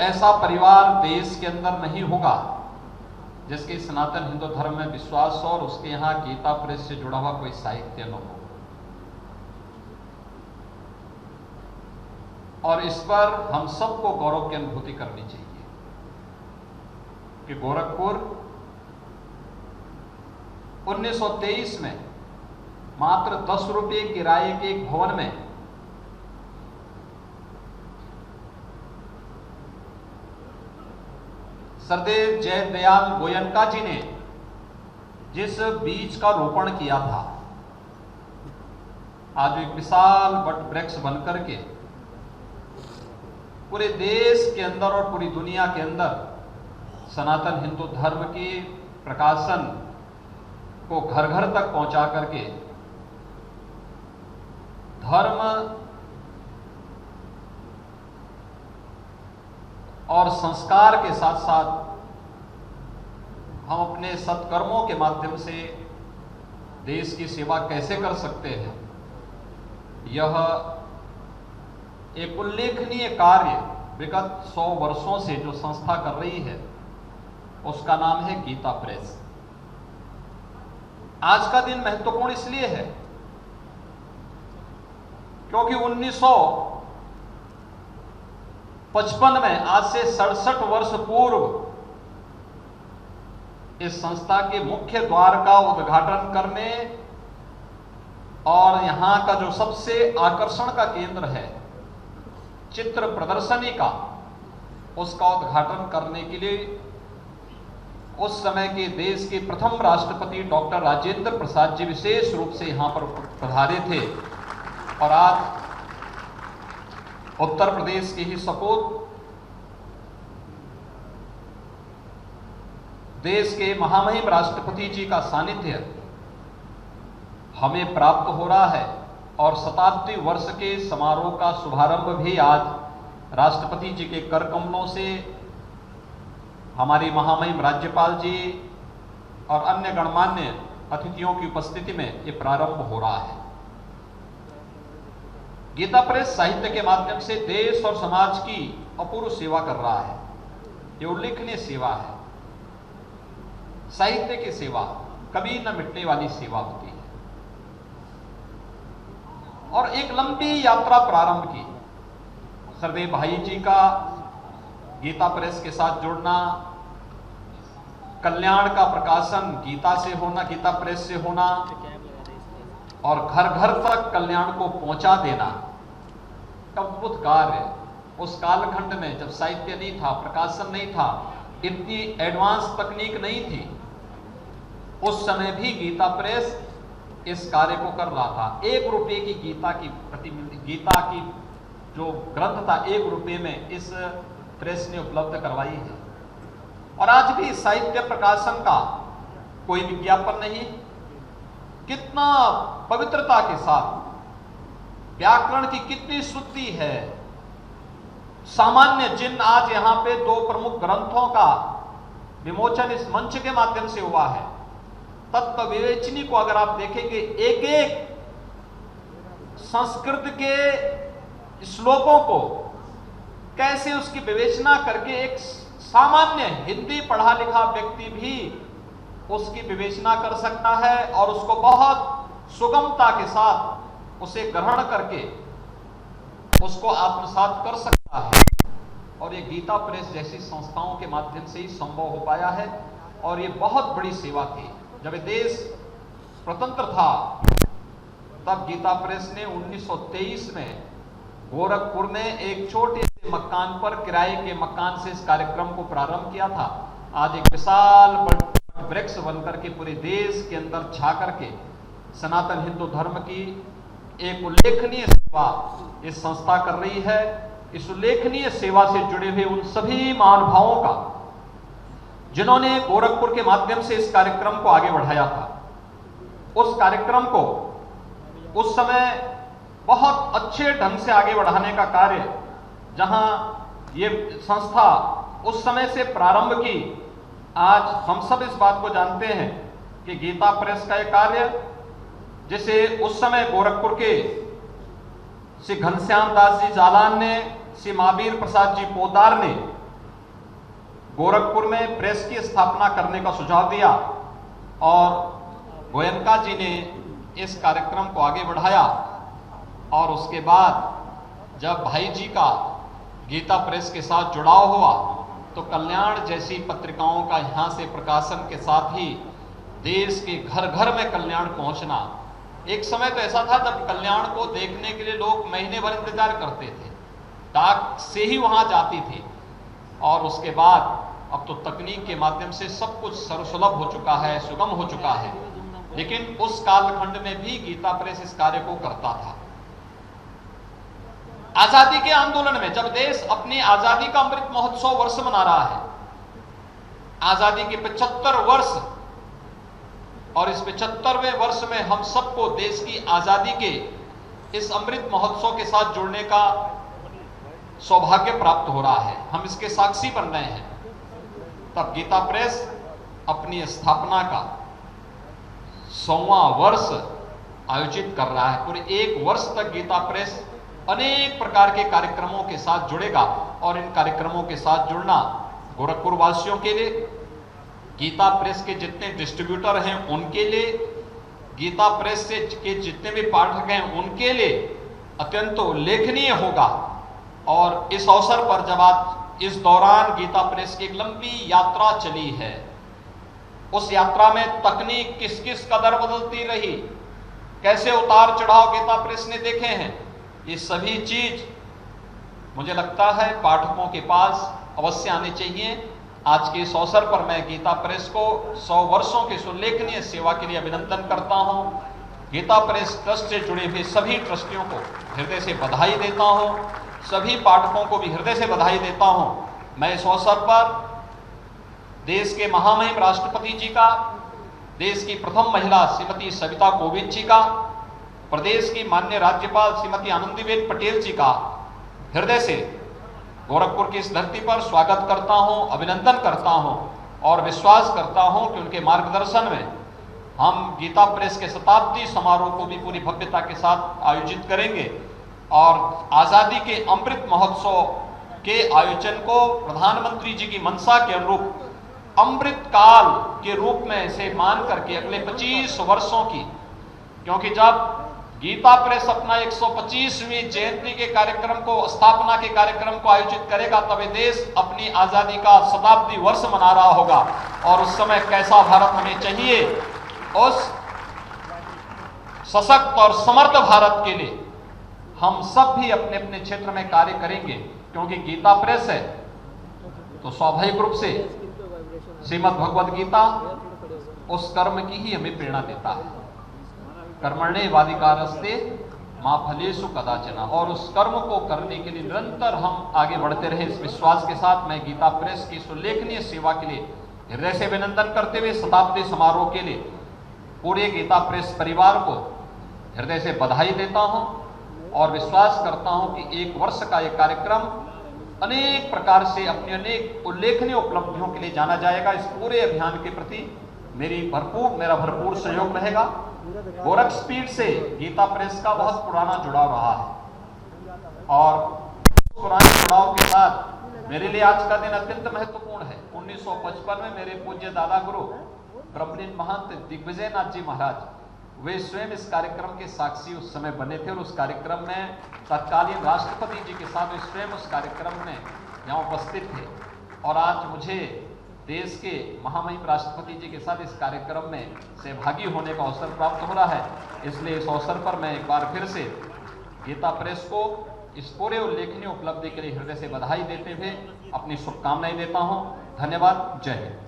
ऐसा परिवार देश के अंदर नहीं होगा जिसके सनातन हिंदू धर्म में विश्वास हो और उसके यहाँ गीता प्रेस से जुड़ा हुआ कोई साहित्य न हो। और इस पर हम सबको गौरव की अनुभूति करनी चाहिए कि गोरखपुर 1923 में मात्र 10 रुपये किराए के एक भवन में सरदेव जयदयाल गोयनका जी ने जिस बीज का रोपण किया था, आज एक विशाल वट वृक्ष बनकर के पूरे देश के अंदर और पूरी दुनिया के अंदर सनातन हिंदू धर्म की प्रकाशन को घर घर तक पहुंचा करके धर्म और संस्कार के साथ साथ हम अपने सत्कर्मों के माध्यम से देश की सेवा कैसे कर सकते हैं, यह एक उल्लेखनीय कार्य विगत 100 वर्षों से जो संस्था कर रही है उसका नाम है गीता प्रेस। आज का दिन महत्वपूर्ण इसलिए है क्योंकि 1955 में, आज से 67 वर्ष पूर्व, इस संस्था के मुख्य द्वार का उद्घाटन करने और यहां का जो सबसे आकर्षण का केंद्र है चित्र प्रदर्शनी का, उसका उद्घाटन करने के लिए उस समय के देश के प्रथम राष्ट्रपति डॉक्टर राजेंद्र प्रसाद जी विशेष रूप से यहां पर पधारे थे। और आज उत्तर प्रदेश के ही सपूत देश के महामहिम राष्ट्रपति जी का सानिध्य हमें प्राप्त हो रहा है और शताब्दी वर्ष के समारोह का शुभारंभ भी आज राष्ट्रपति जी के कर कमलों से हमारी महामहिम राज्यपाल जी और अन्य गणमान्य अतिथियों की उपस्थिति में ये प्रारंभ हो रहा है। गीता प्रेस साहित्य के माध्यम से देश और समाज की अपूर्व सेवा कर रहा है। ये उल्लेखनीय सेवा है। साहित्य की सेवा कभी न मिटने वाली सेवा होती है और एक लंबी यात्रा प्रारंभ की। सरदेव भाई जी का गीता प्रेस के साथ जुड़ना, कल्याण का प्रकाशन गीता से होना, गीता प्रेस से होना और घर घर तक कल्याण को पहुंचा देना, अद्भुत कार्य। उस कालखंड में जब साहित्य नहीं था, प्रकाशन नहीं था, इतनी एडवांस तकनीक नहीं थी, उस समय भी गीता प्रेस इस कार्य को कर रहा था। 1 रुपये की गीता की जो ग्रंथ था 1 रुपये में इस प्रेस ने उपलब्ध करवाई है। और आज भी साहित्य प्रकाशन का कोई विज्ञापन नहीं, कितना पवित्रता के साथ, व्याकरण की कितनी शुद्धि है। सामान्य जिन आज यहां पे 2 प्रमुख ग्रंथों का विमोचन इस मंच के माध्यम से हुआ है, तत्व विवेचनी को अगर आप देखेंगे, एक एक संस्कृत के श्लोकों को कैसे उसकी विवेचना करके एक सामान्य हिंदी पढ़ा लिखा व्यक्ति भी उसकी विवेचना कर सकता है और उसको बहुत सुगमता के साथ उसे ग्रहण करके उसको आत्मसात कर सकता है। और ये गीता प्रेस जैसी संस्थाओं के माध्यम से ही संभव हो पाया है। और ये बहुत बड़ी सेवा थी। जब ये देश स्वतंत्र था तब गीता प्रेस ने 1923 में गोरखपुर में एक छोटे से मकान पर, किराए के मकान से इस कार्यक्रम को प्रारंभ किया था। आज एक विशाल वृक्ष बनकर के पूरे देश के अंदर छा करके सनातन हिंदू धर्म की एक उल्लेखनीय सेवा इस संस्था कर रही है। इस उल्लेखनीय सेवा से जुड़े हुए उन सभी महानुभावों का जिन्होंने गोरखपुर के माध्यम से इस कार्यक्रम को आगे बढ़ाया था, उस कार्यक्रम को उस समय बहुत अच्छे ढंग से आगे बढ़ाने का कार्य जहां ये संस्था उस समय से प्रारंभ की, आज हम सब इस बात को जानते हैं कि गीता प्रेस का यह कार्य, जिसे उस समय गोरखपुर के श्री घनश्याम दास जी जालान ने, श्री महावीर प्रसाद जी पोदार ने गोरखपुर में प्रेस की स्थापना करने का सुझाव दिया और गोयनका जी ने इस कार्यक्रम को आगे बढ़ाया। और उसके बाद जब भाई जी का गीता प्रेस के साथ जुड़ाव हुआ तो कल्याण जैसी पत्रिकाओं का यहाँ से प्रकाशन के साथ ही देश के घर घर में कल्याण पहुंचना। एक समय तो ऐसा था जब कल्याण को देखने के लिए लोग महीने भर इंतजार करते थे, डाक से ही वहां जाती थी। और उसके बाद अब तो तकनीक के माध्यम से सब कुछ सर्वसुलभ हो चुका है, सुगम हो चुका है। लेकिन उस कालखंड में भी गीता प्रेस इस कार्य को करता था। आजादी के आंदोलन में जब देश अपनी आजादी का अमृत महोत्सव वर्ष मना रहा है, आजादी के 75 वर्ष, और इस 75वें वर्ष में हम सबको देश की आजादी के इस अमृत महोत्सव के साथ जुड़ने का सौभाग्य प्राप्त हो रहा है, हम इसके साक्षी बन रहे हैं। तब गीता प्रेस अपनी स्थापना का 100वां वर्ष आयोजित कर रहा है। पूरे एक वर्ष तक गीता प्रेस अनेक प्रकार के कार्यक्रमों के साथ जुड़ेगा और इन कार्यक्रमों के साथ जुड़ना गोरखपुर वासियों के लिए, गीता प्रेस के जितने डिस्ट्रीब्यूटर हैं उनके लिए, गीता प्रेस से के जितने भी पाठक हैं उनके लिए अत्यंत उल्लेखनीय होगा। और इस अवसर पर जब आज इस दौरान गीता प्रेस की एक लंबी यात्रा चली है, उस यात्रा में तकनीक किस किस कदर बदलती रही, कैसे उतार चढ़ाव गीता प्रेस ने देखे हैं, ये सभी चीज मुझे लगता है पाठकों के पास अवश्य आनी चाहिए। आज के इस अवसर पर मैं गीता प्रेस को 100 वर्षों की उल्लेखनीय सेवा के लिए अभिनंदन करता हूं। गीता प्रेस ट्रस्ट से जुड़े हुए सभी ट्रस्टियों को हृदय से बधाई देता हूं, सभी पाठकों को भी हृदय से बधाई देता हूं। मैं इस अवसर पर देश के महामहिम राष्ट्रपति जी का, देश की प्रथम महिला श्रीमती सविता कोविंद जी का, प्रदेश की माननीय राज्यपाल श्रीमती आनंदीबेन पटेल जी का हृदय से गोरखपुर की इस धरती पर स्वागत करता हूं, अभिनंदन करता हूं और विश्वास करता हूं कि उनके मार्गदर्शन में हम गीता प्रेस के शताब्दी समारोह को भी पूरी भव्यता के साथ आयोजित करेंगे और आजादी के अमृत महोत्सव के आयोजन को प्रधानमंत्री जी की मंशा के अनुरूप अमृत काल के रूप में इसे मान करके अगले 25 वर्षों की, क्योंकि जब गीता प्रेस अपना 125वीं जयंती के कार्यक्रम को, स्थापना के कार्यक्रम को आयोजित करेगा, तब देश अपनी आजादी का शताब्दी वर्ष मना रहा होगा। और उस समय कैसा भारत हमें चाहिए, उस सशक्त और समर्थ भारत के लिए हम सब भी अपने अपने क्षेत्र में कार्य करेंगे। क्योंकि गीता प्रेस है तो स्वाभाविक रूप से श्रीमद् भगवद गीता उस कर्म की ही हमें प्रेरणा देता है, कर्मण्येवाधिकारस्ते मा फलेषु कदाचन। और उस कर्म को करने के लिए निरंतर हम आगे बढ़ते रहे, इस विश्वास के साथ मैं गीता प्रेस की उल्लेखनीय सेवा के लिए हृदय से अभिनंदन करते हुए शताब्दी समारोह के लिए पूरे गीता प्रेस परिवार को हृदय से बधाई देता हूं और विश्वास करता हूं कि एक वर्ष का ये कार्यक्रम अनेक प्रकार से अपनी अनेक उल्लेखनीय उपलब्धियों के लिए जाना जाएगा। इस पूरे अभियान के प्रति मेरा भरपूर सहयोग रहेगा। गोरख स्पीड से गीता प्रेस का बहुत पुराना जुड़ाव रहा है और पुराने जुड़ाव के साथ मेरे लिए आज का दिन अत्यंत महत्वपूर्ण है। 1955 में मेरे पूज्य दादा गुरु ब्रह्मलीन महंत दिग्विजय नाथ जी महाराज, वे स्वयं इस कार्यक्रम के साक्षी उस समय बने थे और उस कार्यक्रम में तत्कालीन राष्ट्रपति जी के साथ वे स्वयं उस कार्यक्रम में यहाँ उपस्थित थे। और आज मुझे देश के महामहिम राष्ट्रपति जी के साथ इस कार्यक्रम में सहभागी होने का अवसर प्राप्त हो रहा है। इसलिए इस अवसर पर मैं एक बार फिर से गीता प्रेस को इस पूरे उल्लेखनीय उपलब्धि के लिए हृदय से बधाई देते हुए अपनी शुभकामनाएं देता हूं। धन्यवाद। जय हिंद।